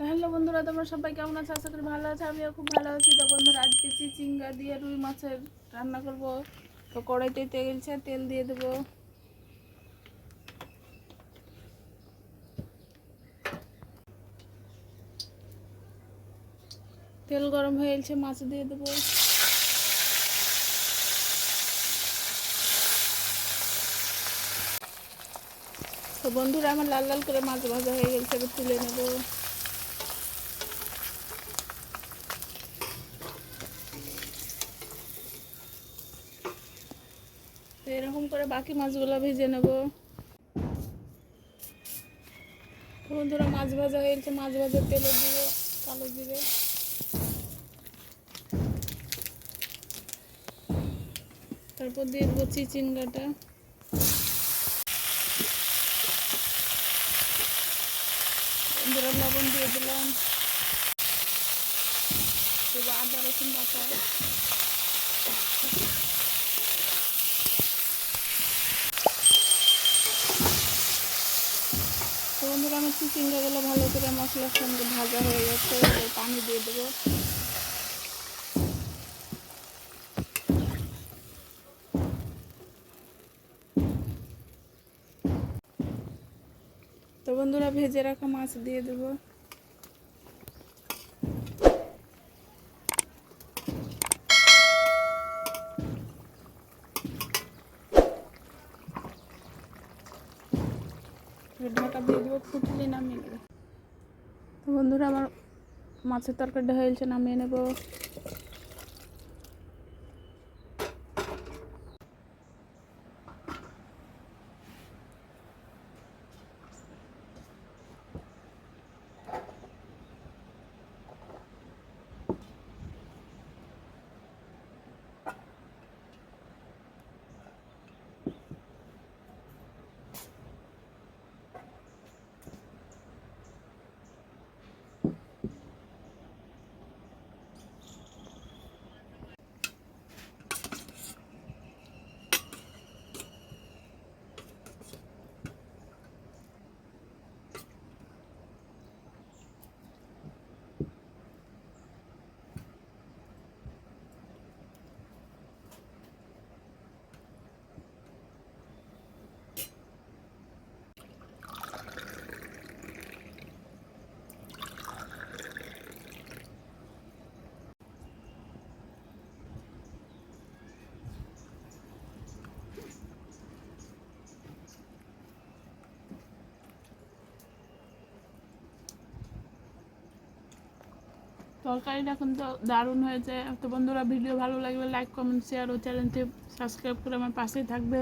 Hello বন্ধুরা, তোমরা সবাই কেমন আছো? আশা করি ভালো আছো। আমিও খুব ভালো আছি। তো বন্ধুরা, আজকে চিচিঙ্গা দিয়ে রুই মাছের রান্না করব। তো কড়াইতে তেল দিয়ে দেবো। তেল গরম হয়ে গেছে, মাছ দিয়ে দেবো। তো বন্ধুরা, আমার লাল লাল করে মাছ ভাজা হয়ে গেছে, এবার তুলে নেবো। তো এরকম করে বাকি মাছগুলো ভেজে নেব। তো বন্ধুরা, মাছ ভাজা হয়ে গেছে, মাছ ভাজার তেলে দিব কালো জিরে, তারপর দিয়ে দেবো চিচিঙ্গাটা, বন্ধুরা লবণ দিয়ে দিলাম, দেবো আদা রসুন বাটা, তো বন্ধুরা, আমার চিচিঙ্গাগুলো ভালো করে মশলার সঙ্গে ভাজা হয়ে গেছে, এবার পানি দিয়ে দেবো। তো বন্ধুরা, ভেজে রাখা মাছ দিয়ে দেবো। ঢাকা দিয়ে দেবো, ফুটলে নামিয়ে নেবো। তো বন্ধুরা, আমার মাছের তরকারিটা হয়ে গেছে, নামিয়ে নেবো। তরকারিটা কিন্তু দারুণ হয়েছে। তো বন্ধুরা, ভিডিও ভালো লাগলে লাইক কমেন্ট শেয়ার ও চ্যানেলটি সাবস্ক্রাইব করে আমার পাশেই থাকবে।